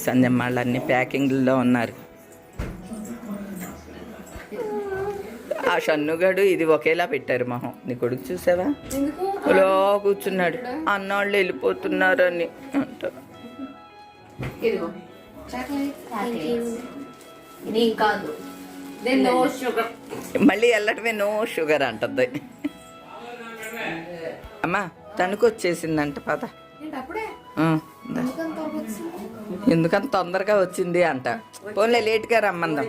సంజమ్మ వాళ్ళు అన్ని ప్యాకింగ్లో ఉన్నారు. ఆ షన్నుగాడు ఇది ఒకేలా పెట్టారు మొహం. నీ కొడుకు చూసావా, అలా కూర్చున్నాడు. అన్నాళ్ళు వెళ్ళిపోతున్నారని అంట. మళ్ళీ వెళ్ళటమే నో షుగర్ అంటది. అమ్మా తణుకు వచ్చేసిందంట. పద, ఎందుకంత తొందరగా వచ్చింది అంట. పోన్లే లేట్గా రమ్మందాం.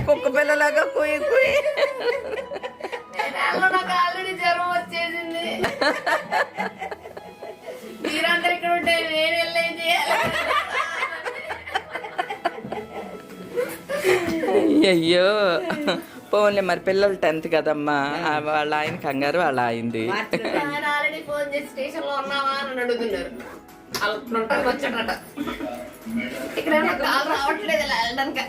కుక్క పిల్లలాగా కుయ్యి కుయ్యి. ఆల్రెడీ జ్వరం వచ్చేసింది. మీరందరూ ఇక్కడ ఉంటే నేను వెళ్ళేది. అయ్యో పోన్లే, మరి పిల్లలు 10th కదమ్మా, వాళ్ళ ఆయన కంగారు వాళ్ళ అయింది. ఆల్రెడీ ఫోన్ చేసి స్టేషన్ లో ఉన్నావా అని అడుగుతున్నారు. వచ్చాడట. ఇక్కడ కాలు రావట్లేదు ఇలా వెళ్ళడానికి.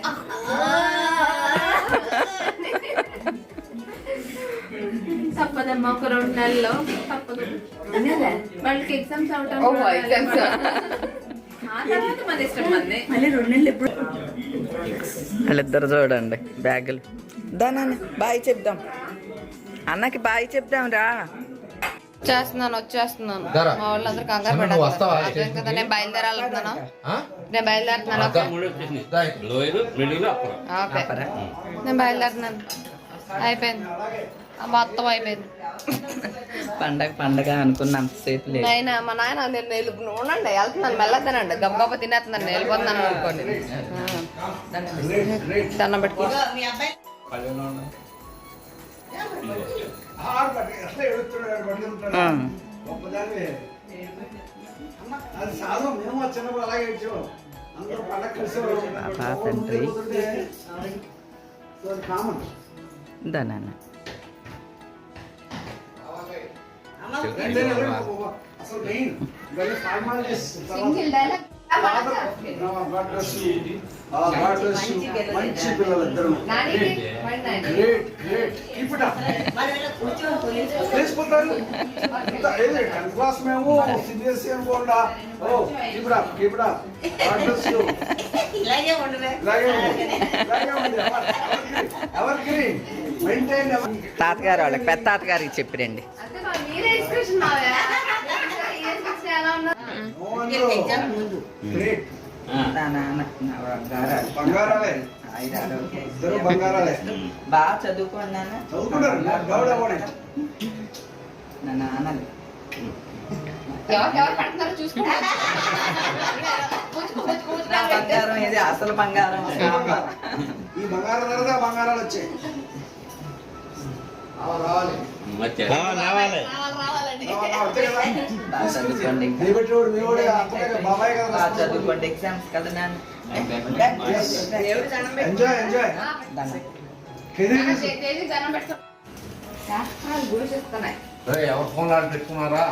తప్పదమ్మా, ఒక 2 నెలల్లో తప్పదు. వాళ్ళకి ఎగ్జామ్స్ అవటం మన ఇష్టం. మళ్ళీ 2 నెలలు ఎప్పుడు. వాళ్ళిద్దరు చూడండి బ్యాగులు. దాని బాయ్ చెప్దాం, అన్నకి బాయ్ చెప్దాం రా. వచ్చేస్తున్నాను. మా వాళ్ళందరూ కంగారు పడ్డారు. నేను బయలుదేరాలనుకున్నాను. నేను బయలుదేరుతున్నాను. నేను బయలుదేరుతున్నాను. అయిపోయింది, మొత్తం అయిపోయింది. పండగ అనుకున్నంతసేపు లేదు. అయినా మా నాయన నేను ఉండండి, వెళ్తున్నాను, మెల్లద్దనండి, గబగబా తినేస్తున్నాను, వెళ్ళిపోతున్నాను అనుకోండి. దండం పెట్టుకో. తండ్రి దానా సింగిల్ డైలాగ్. మంచి పిల్లలు ఇద్దరు. తెలిసిపోతారు. 10th క్లాస్ మేము సిబిఎస్ఈ అనుకోండా. ఇలాగే ఉంది ఎవరికి మెయింటైన్. తాతగారు వాళ్ళకి పెద్ద తాతగారికి చెప్పిరండి. బాగా చదువుకున్నాను నా నాన్నలు. బంగారం ఇది అసలు బంగారం. ఈ బంగారం తర్వాత బంగారాలు వచ్చాయి. చదువుకోండి, ఎగ్జామ్స్ కదా నాన్న. ఎవరు ఫోన్ పెట్టుకున్నారా?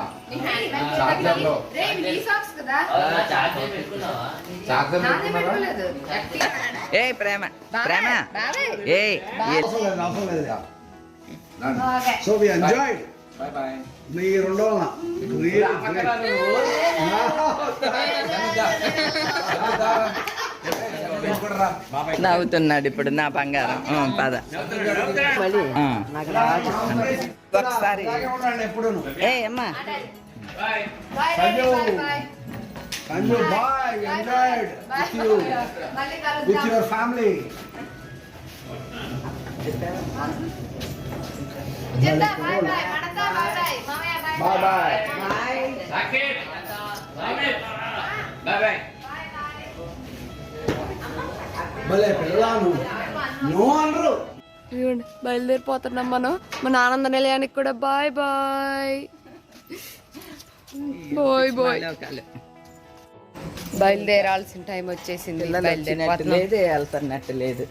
ఏ ప్రేమ ప్రేమ ఏ. So we enjoyed. Bye bye. నీ రెండో నవ్వుతున్నాడు ఇప్పుడు నా బంగారం. పద ఒకసారి. ఏ అమ్మా Sanju, bye. We enjoyed with your family. Bye bye. భలే పిల్లలు నో అనరు. బయలుదేరిపోతున్నాం మనం మన ఆనంద నిలయానికి కూడా. Bye bye bye bye. బయలుదేరాల్సిన టైం వచ్చేసింది. లేదు వెళ్తున్నట్టు లేదు.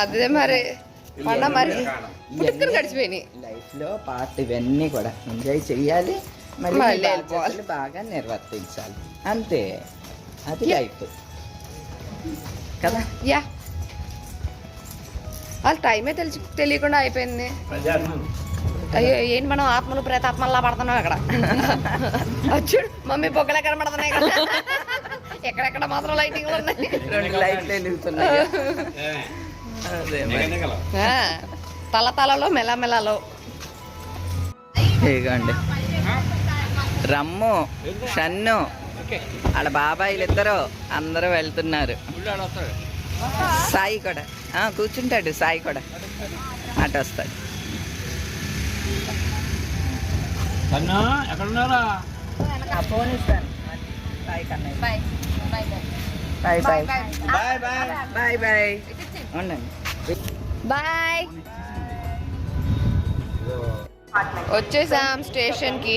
అదే మరి పండ మరి గడిచిపోయినాయి. లైఫ్ లో పార్ట్ ఇవన్నీ కూడా ఎంజాయ్ చెయ్యాలి, మళ్ళీ బాగా నిర్వర్తించాలి, అంతే. అది లైఫ్ కదా. యా అసలు టైమే తెలియకుండా అయిపోయింది. అయ్యో ఏంటి మనం ఆత్మలు ప్రేతాత్మల్లా పడుతున్నాం అక్కడ. వచ్చాడు మమ్మీ బొగ్గలే కనబడుతున్నాయి కదా, ఎక్కడెక్కడ మాత్రం లైటింగ్ ఉన్నాయి, 2 లైట్లు వెలుగుతున్నాయి. అదే మరి. తలలో మెల్లమెల్లలో. ఇదిగోండి రమ్ము, షన్ను, వాళ్ళ బాబాయిలు ఇద్దరు అందరూ వెళ్తున్నారు. సాయి కూడా కూర్చుంటాడు, సాయి కూడా అటు వస్తాడు. ఫోన్ ఇస్తాను. Bye bye bye bye bye bye ఉండండి. బాయ్. వచ్చేసాం స్టేషన్ కి.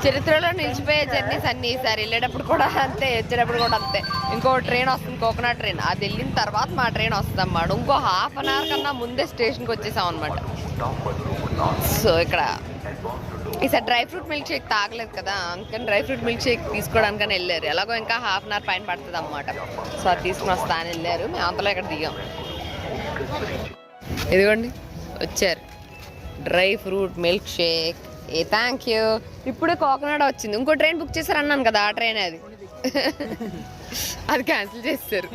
చరిత్రలో నిలిచిపోయే జర్నీస్ అన్ని ఈసారి వెళ్ళేటప్పుడు కూడా అంతే, వచ్చేటప్పుడు కూడా అంతే. ఇంకో ట్రైన్ వస్తుంది, కోకోనట్ ట్రైన్. అది వెళ్ళిన తర్వాత మా ట్రైన్ వస్తుంది అన్నమాట. ఇంకో ½ అన్ అవర్ కన్నా ముందే స్టేషన్కి వచ్చేసాం అనమాట. సో ఇక్కడ ఈసారి డ్రై ఫ్రూట్ మిల్క్ షేక్ తాగలేదు కదా, అందుకని డ్రై ఫ్రూట్ మిల్క్ షేక్ తీసుకోవడానికని వెళ్ళారు. ఎలాగో ఇంకా ½ అన్ అవర్ పైన పడుతుంది అన్నమాట. సో అది తీసుకుని వస్తా అని వెళ్ళారు. మేము అంతలో ఇక్కడ దిగాం. ఇదిగోండి వచ్చారు dry fruit milk shake. A thank you. ఇప్పుడే కోకోనట్ వచ్చింది. ఇంకో ట్రైన్ బుక్ చేశారు అన్నాను కదా, ఆ ట్రైన్ అది. అది క్యాన్సిల్ చేస్తారు.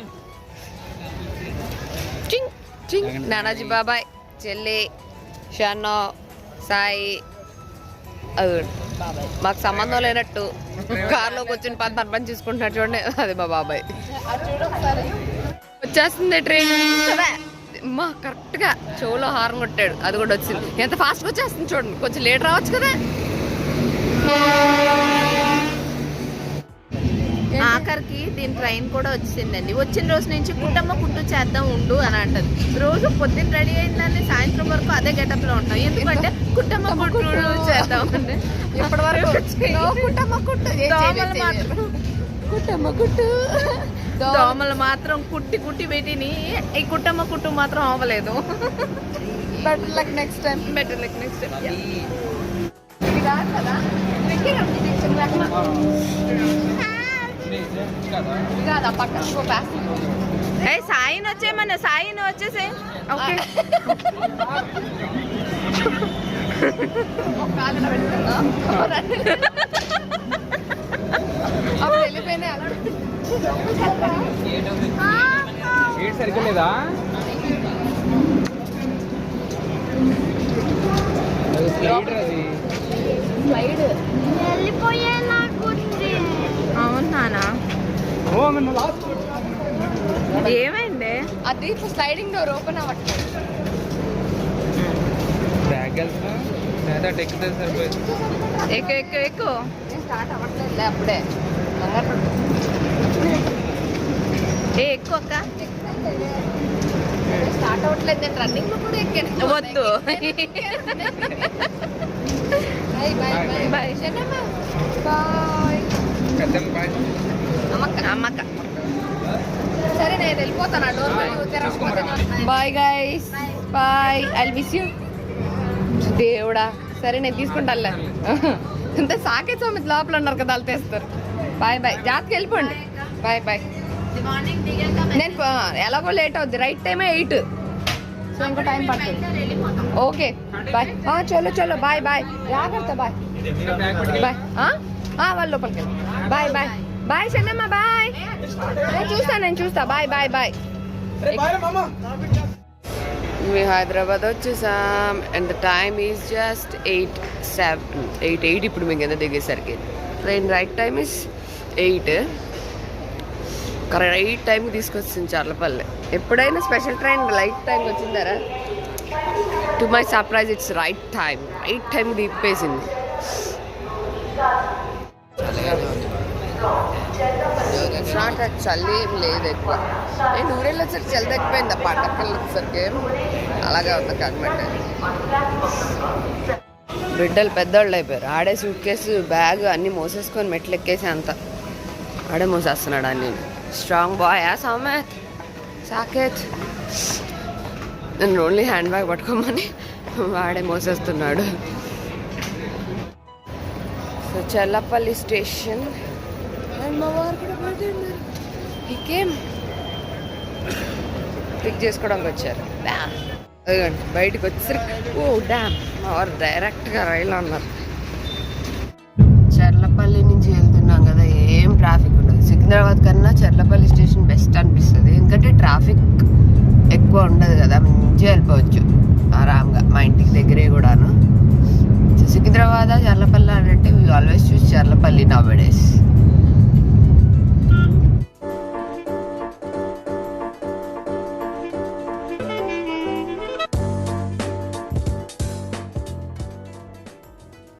చింగ్ చింగ్. నానాజీ బాబాయ్, చెల్లి, షన్నో, సాయి. అది మాకు సంబంధం లేనట్టు కార్లోకి వచ్చిన పని చూసుకుంటున్నాడు చూడండి, అది మా బాబాయ్. వచ్చేస్తుంది ట్రైన్ కదా, అమ్మా కరెక్ట్గా చెవులో హార్న్ కొట్టాడు. అది కూడా వచ్చింది. ఎంత ఫాస్ట్గా వచ్చేస్తుంది చూడండి. కొంచెం లేట్ రావచ్చు కదా. ఆఖరికి దీని ట్రైన్ కూడా వచ్చిందండి. వచ్చిన రోజు నుంచి కుటుంబ కుట్టు చేద్దాం ఉండు అని అంటది. రోజు పొద్దున్న రెడీ అయిందని సాయంత్రం వరకు అదే గెటప్ లో ఉంటాం. ఎందుకంటే కుటుంబ కుట్టు చేద్దాం అండి. ఇప్పటి వరకు కుటుంబ కుట్టు కుటుంబ కుట్టు దోమలు మాత్రం కుట్టి కుట్టి పెట్టిని. ఈ కుటుంబ కుట్టు మాత్రం అవ్వలేదు. Better luck next time. Better like next time. ఇది కాదు కదా, ఇది కాదు, ఆ పక్కన ఇంకో ప్యాసింజర్. ఏ సాయిని వచ్చేయమన్నా, సాయిని వచ్చేసే. ఓకే అప్పుడు వెళ్ళిపోయినా అలా సరిగ్గా అవునానా? ఏమైంది? అది స్లైడింగ్ డోర్ ఓపెన్ అవ్వట్లేదు. ఎక్కువ ఎక్కువ ఎక్కువ స్టార్ట్ అవ్వట్లేదు అప్పుడే. ఏ ఎక్కువ అక్క స్టార్ట్ అవ్వట్లేదు. నేను రన్నింగ్ లో కూడా ఎక్కాను. వద్దు. Bye bye bye bye bye. అమ్మక్క సరే నేను వెళ్ళిపోతాను. ఆ door bye guys, bye. I miss you. దేవుడా, సరే నేను తీసుకుంటానులే. ఇంత సాకే సోమిత్ లోపల ఉన్నారు కదా, వాళ్ళు తెస్తారు. బాయ్ బాయ్, జాగ్రత్తగా వెళ్ళిపోండి. Bye bye. నేను ఎలాగో లేట్ అవుద్ది. రైట్ టైమే 8, సో ఇంకో టైం పడుతుంది. Okay bye. చలో చలో బాయ్ బాయ్. జాగ్రత్త. Bye bye. వాళ్ళు లోపలికి వెళ్ళి bye bye bye. Chennamma bye. నేను చూస్తా. Bye bye bye. మేము హైదరాబాద్ వచ్చేసాం. And the time is just 8 ఇప్పుడు మేము కింద దిగేసరికి. Train right time is 8. Right టైంకి తీసుకొచ్చింది చర్లపల్లి. ఎప్పుడైనా స్పెషల్ ట్రైన్ రైట్ టైంకి వచ్చిందారా? To my surprise it's right time దిప్పేసింది. చల్లి ఏం లేదు ఎక్కువ. నేను ఊరెళ్ళొచ్చరికి చలి తగ్గిపోయింది. ఆ పండగకి వచ్చేసరికి అలాగే ఉంది కనమాట. బిడ్డలు పెద్దవాళ్ళు అయిపోయారు. ఆడే సూట్ కేసు బ్యాగ్ అన్నీ మోసేసుకొని మెట్లు ఎక్కేసి అంత ఆడే మోసేస్తున్నాడు అన్నీ. Strong boy Soumath Saketh. నేను ఓన్లీ హ్యాండ్ బ్యాగ్ పట్టుకోమని వాడే మోసేస్తున్నాడు. So Challapalli station. అండ్ మా వారు కూడా బయట ఉన్నారు. పిక్ చేసుకోవడానికి వచ్చారు. అదిగోండి బయటకు వచ్చేసరికి ఓ డ్యామ్ వారు డైరెక్ట్గా రైలు అన్నారు. చర్లపల్లి నుంచి వెళ్తున్నాం కదా, ఏం ట్రాఫిక్ ఉండదు. సికింద్రాబాద్ కన్నా చర్లపల్లి స్టేషన్ బెస్ట్ అనిపిస్తుంది, ఎందుకంటే ట్రాఫిక్ ఎక్కువ ఉండదు కదా, మంచిగా వెళ్ళిపోవచ్చు ఆరాంగా. మా ఇంటికి దగ్గరే కూడాను. సికింద్రాబాద్ చర్లపల్లి అని అంటే we always choose Charlapalli now days.